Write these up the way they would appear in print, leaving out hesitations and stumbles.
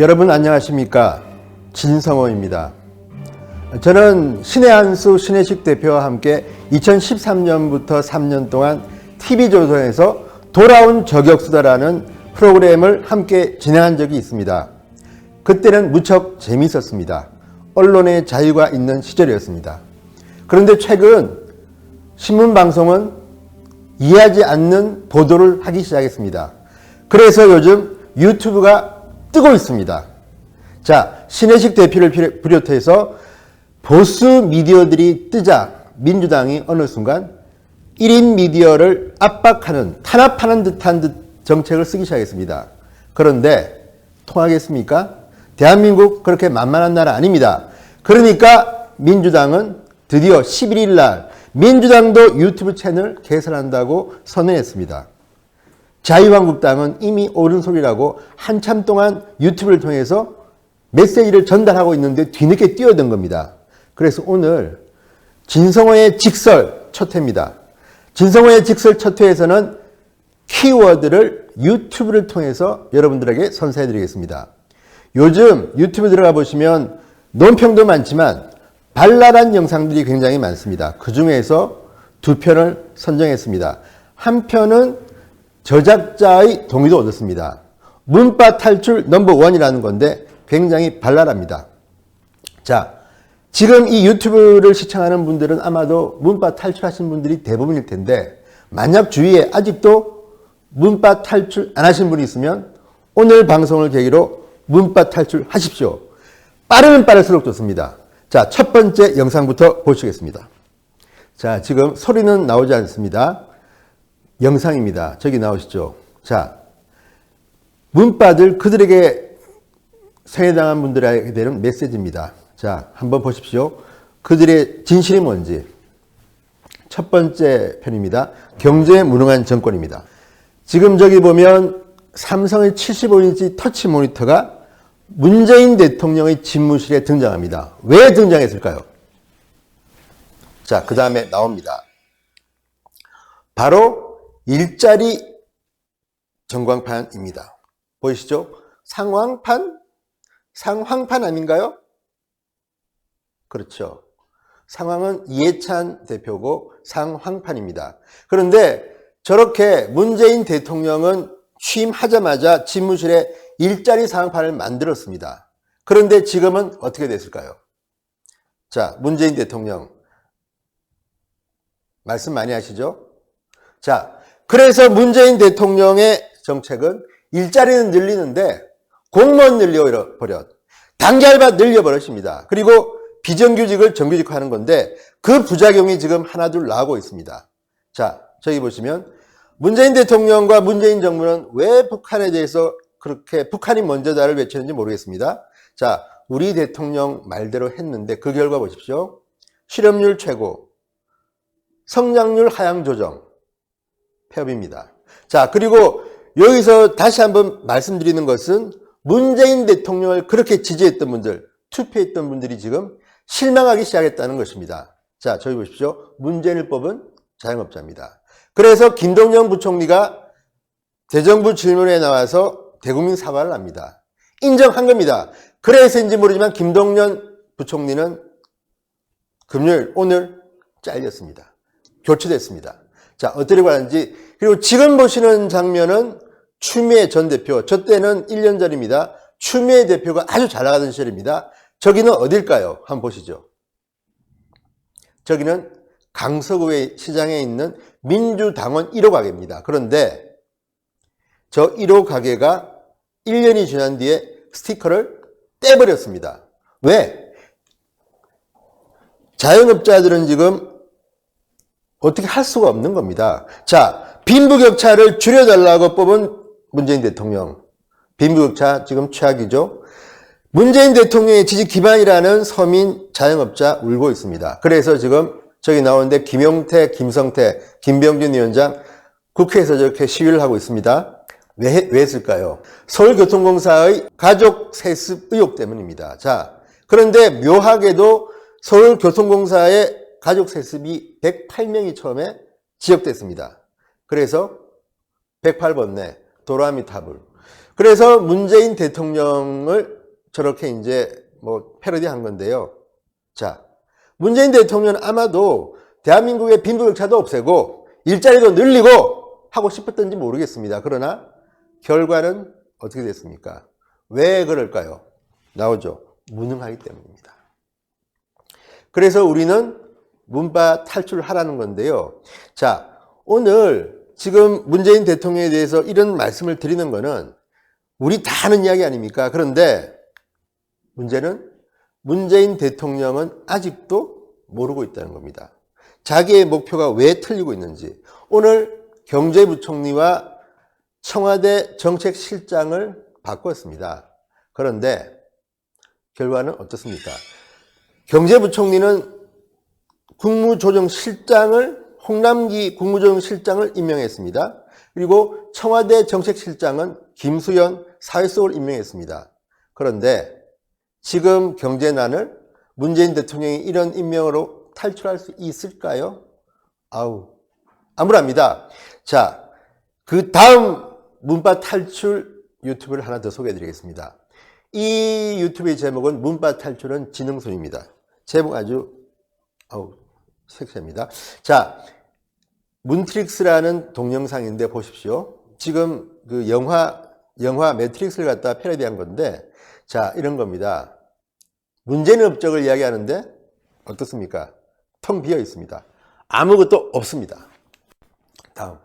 여러분 안녕하십니까? 진성호입니다. 저는 신의 한수 신혜식 대표와 함께 2013년부터 3년 동안 TV조선에서 돌아온 저격수다라는 프로그램을 함께 진행한 적이 있습니다. 그때는 무척 재미있었습니다. 언론의 자유가 있는 시절이었습니다. 그런데 최근 신문방송은 이해하지 않는 보도를 하기 시작했습니다. 그래서 요즘 유튜브가 뜨고 있습니다. 자, 신혜식 대표를 비롯해서 보수 미디어들이 뜨자 민주당이 어느 순간 1인 미디어를 압박하는, 탄압하는 듯한 정책을 쓰기 시작했습니다. 그런데 통하겠습니까? 대한민국 그렇게 만만한 나라 아닙니다. 그러니까 민주당은 드디어 11일 날 민주당도 유튜브 채널 개설한다고 선언했습니다. 자유한국당은 이미 옳은 소리라고 한참 동안 유튜브를 통해서 메시지를 전달하고 있는데 뒤늦게 뛰어든 겁니다. 그래서 오늘 진성호의 직설 첫 회입니다. 진성호의 직설 첫 회에서는 키워드를 유튜브를 통해서 여러분들에게 선사해 드리겠습니다. 요즘 유튜브 들어가 보시면 논평도 많지만 발랄한 영상들이 굉장히 많습니다. 그 중에서 두 편을 선정했습니다. 한 편은 저작자의 동의도 얻었습니다. 문파 탈출 넘버1이라는 건데 굉장히 발랄합니다. 자, 지금 이 유튜브를 시청하는 분들은 아마도 문파 탈출하신 분들이 대부분일 텐데 만약 주위에 아직도 문파 탈출 안 하신 분이 있으면 오늘 방송을 계기로 문파 탈출하십시오. 빠르면 빠를수록 좋습니다. 자, 첫 번째 영상부터 보시겠습니다. 자, 지금 소리는 나오지 않습니다. 영상입니다. 저기 나오시죠. 자, 문파들 그들에게 세해당한 분들에게 되는 메시지입니다. 자, 한번 보십시오. 그들의 진실이 뭔지. 첫 번째 편입니다. 경제에 무능한 정권입니다. 지금 저기 보면 삼성의 75인치 터치 모니터가 문재인 대통령의 집무실에 등장합니다. 왜 등장했을까요? 자, 그 다음에 나옵니다. 바로 일자리 전광판입니다. 보이시죠? 상황판? 상황판 아닌가요? 그렇죠. 상황은 이해찬 대표고 상황판입니다. 그런데 저렇게 문재인 대통령은 취임하자마자 집무실에 일자리 상황판을 만들었습니다. 그런데 지금은 어떻게 됐을까요? 자, 문재인 대통령 말씀 많이 하시죠? 자, 그래서 문재인 대통령의 정책은 일자리는 늘리는데 공무원 늘려버려, 단기 알바 늘려버렸습니다. 그리고 비정규직을 정규직화하는 건데 그 부작용이 지금 하나둘 나오고 있습니다. 자, 저기 보시면 문재인 대통령과 문재인 정부는 왜 북한에 대해서 그렇게 북한이 먼저다를 외쳤는지 모르겠습니다. 자, 우리 대통령 말대로 했는데 그 결과 보십시오. 실업률 최고, 성장률 하향 조정, 폐업입니다. 자, 그리고 여기서 다시 한번 말씀드리는 것은 문재인 대통령을 그렇게 지지했던 분들, 투표했던 분들이 지금 실망하기 시작했다는 것입니다. 자, 저기 보십시오. 문재인을 뽑은 자영업자입니다. 그래서 김동연 부총리가 대정부 질문에 나와서 대국민 사과를 합니다. 인정한 겁니다. 그래서인지 모르지만 김동연 부총리는 금요일, 오늘 잘렸습니다. 교체됐습니다. 자, 어떻게 가는지. 그리고 지금 보시는 장면은 추미애 전 대표. 저 때는 1년 전입니다. 추미애 대표가 아주 잘 나가던 시절입니다. 저기는 어딜까요? 한번 보시죠. 저기는 강서구의 시장에 있는 민주당원 1호 가게입니다. 그런데 저 1호 가게가 1년이 지난 뒤에 스티커를 떼버렸습니다. 왜? 자영업자들은 지금 어떻게 할 수가 없는 겁니다. 자, 빈부격차를 줄여달라고 뽑은 문재인 대통령. 빈부격차 지금 최악이죠. 문재인 대통령의 지지 기반이라는 서민 자영업자 울고 있습니다. 그래서 지금 저기 나오는데 김용태, 김성태, 김병준 위원장 국회에서 저렇게 시위를 하고 있습니다. 왜 했을까요? 서울교통공사의 가족 세습 의혹 때문입니다. 자, 그런데 묘하게도 서울교통공사의 가족 세습이 108명이 처음에 지적됐습니다. 그래서 108번 내 도라미타불. 그래서 문재인 대통령을 저렇게 이제 뭐 패러디한 건데요. 자, 문재인 대통령은 아마도 대한민국의 빈부격차도 없애고 일자리도 늘리고 하고 싶었던지 모르겠습니다. 그러나 결과는 어떻게 됐습니까? 왜 그럴까요? 나오죠. 무능하기 때문입니다. 그래서 우리는 문파 탈출하라는 건데요. 자, 오늘 지금 문재인 대통령에 대해서 이런 말씀을 드리는 거는 우리 다 아는 이야기 아닙니까? 그런데 문제는 문재인 대통령은 아직도 모르고 있다는 겁니다. 자기의 목표가 왜 틀리고 있는지. 오늘 경제부총리와 청와대 정책실장을 바꿨습니다. 그런데 결과는 어떻습니까? 경제부총리는 홍남기 국무조정실장을 임명했습니다. 그리고 청와대 정책실장은 김수현 사회수석을 임명했습니다. 그런데 지금 경제난을 문재인 대통령이 이런 임명으로 탈출할 수 있을까요? 암울합니다. 자, 그 다음 문파 탈출 유튜브를 하나 더 소개해 드리겠습니다. 이 유튜브의 제목은 문파 탈출은 지능손입니다. 제목 아주 섹시합니다. 자, 문트릭스라는 동영상인데 보십시오. 지금 그 영화 매트릭스를 갖다 패러디한 건데, 자, 이런 겁니다. 문제는 업적을 이야기하는데 어떻습니까? 텅 비어 있습니다. 아무것도 없습니다. 다음.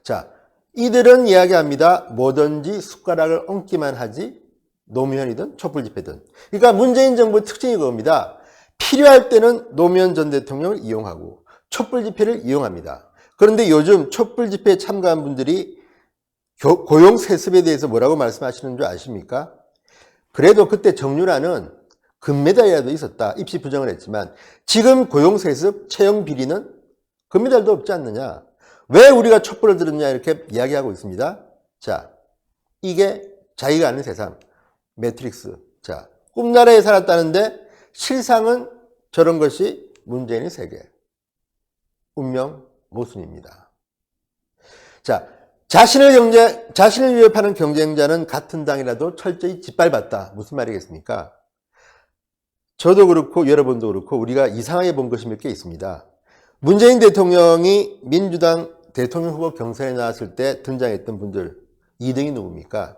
자, 이들은 이야기합니다. 뭐든지 숟가락을 얹기만 하지 노무현이든 촛불집회든. 그러니까 문재인 정부의 특징이 그겁니다. 필요할 때는 노무현 전 대통령을 이용하고 촛불집회를 이용합니다. 그런데 요즘 촛불집회에 참가한 분들이 고용세습에 대해서 뭐라고 말씀하시는 줄 아십니까? 그래도 그때 정유라는 금메달이라도 있었다. 입시 부정을 했지만 지금 고용세습 채용비리는 금메달도 없지 않느냐. 왜 우리가 촛불을 들었냐 이렇게 이야기하고 있습니다. 자, 이게 자기가 아는 세상 매트릭스. 자, 꿈나라에 살았다는데 실상은 저런 것이 문재인의 세계. 운명 모순입니다. 자, 자신을 위협하는 경쟁자는 같은 당이라도 철저히 짓밟았다. 무슨 말이겠습니까? 저도 그렇고 여러분도 그렇고 우리가 이상하게 본 것이 몇 개 있습니다. 문재인 대통령이 민주당 대통령 후보 경선에 나왔을 때 등장했던 분들 2등이 누굽니까?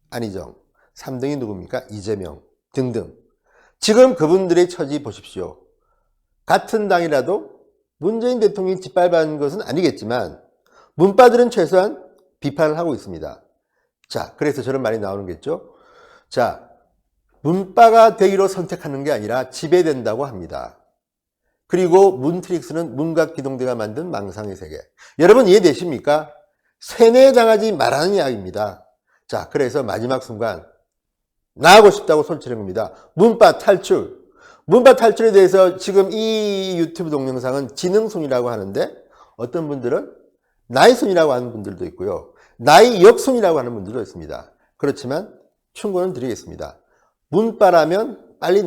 안희정. 3등이 누굽니까? 이재명 등등. 지금 그분들의 처지 보십시오. 같은 당이라도 문재인 대통령이 짓밟은 것은 아니겠지만 문파들은 최소한 비판을 하고 있습니다. 자, 그래서 저런 말이 나오는 거겠죠. 자, 문파가 되기로 선택하는 게 아니라 지배된다고 합니다. 그리고 문트릭스는 문각기동대가 만든 망상의 세계. 여러분 이해되십니까? 세뇌당하지 말라는 이야기입니다. 자, 그래서 마지막 순간 나가고 싶다고 손치는 겁니다. 문파 탈출. 문파 탈출에 대해서 지금 이 유튜브 동영상은 지능순이라고 하는데 어떤 분들은 나이순이라고 하는 분들도 있고요. 나이 역순이라고 하는 분들도 있습니다. 그렇지만 충고는 드리겠습니다. 문파라면 빨리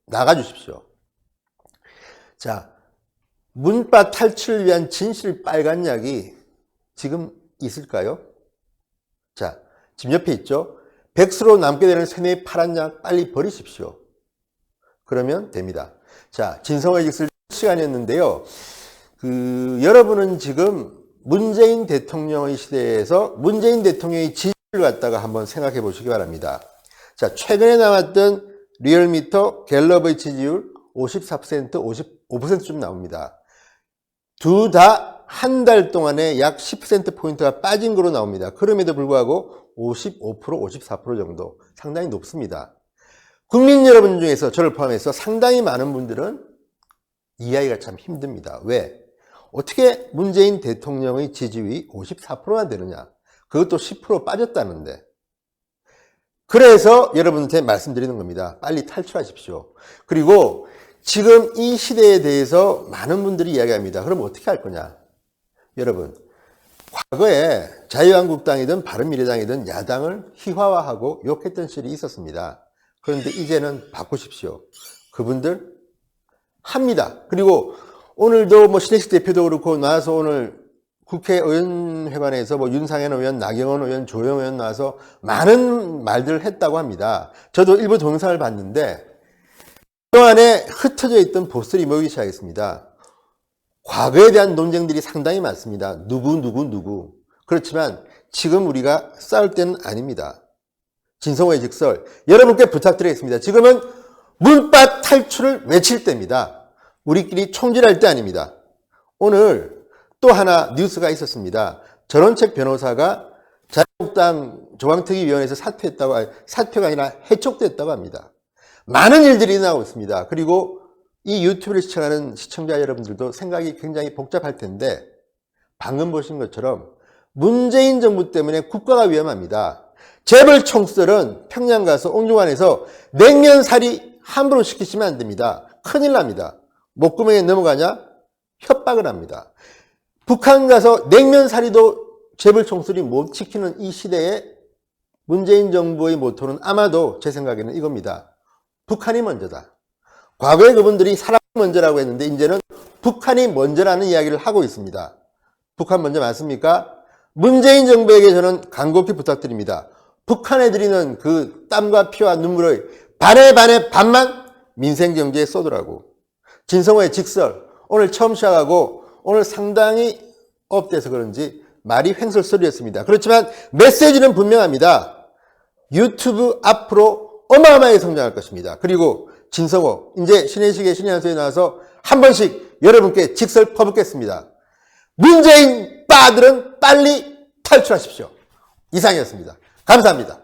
나가주십시오. 자, 문파 탈출을 위한 진실 빨간 약이 지금 있을까요? 자, 지금 옆에 있죠? 백수로 남게 되는 세뇌의 파란 약 빨리 버리십시오. 그러면 됩니다. 자, 진성을 읽을 시간이었는데요. 여러분은 지금 문재인 대통령의 시대에서 문재인 대통령의 지지를 갖다가 한번 생각해 보시기 바랍니다. 자, 최근에 나왔던 리얼미터 갤럽의 지지율 54%, 55%쯤 나옵니다. 둘 다 한 달 동안에 약 10%포인트가 빠진 거로 나옵니다. 그럼에도 불구하고 55%, 54% 정도 상당히 높습니다. 국민 여러분 중에서 저를 포함해서 상당히 많은 분들은 이해하기가 참 힘듭니다. 왜? 어떻게 문재인 대통령의 지지율이 54%나 되느냐? 그것도 10% 빠졌다는데. 그래서 여러분한테 말씀드리는 겁니다. 빨리 탈출하십시오. 그리고 지금 이 시대에 대해서 많은 분들이 이야기합니다. 그럼 어떻게 할 거냐? 여러분, 과거에 자유한국당이든 바른미래당이든 야당을 희화화하고 욕했던 시절이 있었습니다. 그런데 이제는 바꾸십시오. 그분들 합니다. 그리고 오늘도 신혜식 대표도 그렇고 나와서 오늘 국회의원회관에서 뭐 윤상현 의원, 나경원 의원, 조영 의원 나와서 많은 말들을 했다고 합니다. 저도 일부 동영상을 봤는데 그동안에 흩어져 있던 보스들이 모이기 시작했습니다. 과거에 대한 논쟁들이 상당히 많습니다. 누구. 그렇지만 지금 우리가 싸울 때는 아닙니다. 진성호의 직설, 여러분께 부탁드리겠습니다. 지금은 문바 탈출을 외칠 때입니다. 우리끼리 총질할 때 아닙니다. 오늘 또 하나 뉴스가 있었습니다. 전원책 변호사가 자유한국당 조강특위위원회에서 사퇴가 아니라 해촉됐다고 합니다. 많은 일들이 일어나고 있습니다. 그리고 이 유튜브를 시청하는 시청자 여러분들도 생각이 굉장히 복잡할 텐데 방금 보신 것처럼 문재인 정부 때문에 국가가 위험합니다. 재벌 총수들은 평양 가서 옥류관에서 냉면살이 함부로 시키시면 안 됩니다. 큰일 납니다. 목구멍에 넘어가냐? 협박을 합니다. 북한 가서 냉면살이도 재벌 총수들이 못 지키는 이 시대에 문재인 정부의 모토는 아마도 제 생각에는 이겁니다. 북한이 먼저다. 과거에 그분들이 사람이 먼저라고 했는데 이제는 북한이 먼저라는 이야기를 하고 있습니다. 북한 먼저 맞습니까? 문재인 정부에게 저는 간곡히 부탁드립니다. 북한에 드리는 그 땀과 피와 눈물의 반의 반만 민생경제에 쏟으라고. 진성호의 직설, 오늘 처음 시작하고 오늘 상당히 업돼서 그런지 말이 횡설설이었습니다. 그렇지만 메시지는 분명합니다. 유튜브 앞으로 어마어마하게 성장할 것입니다. 그리고 진성호, 이제 신의식의 신의 한수에 나와서 한 번씩 여러분께 직설 퍼붓겠습니다. 문재인 빠들은 빨리 탈출하십시오. 이상이었습니다. 감사합니다.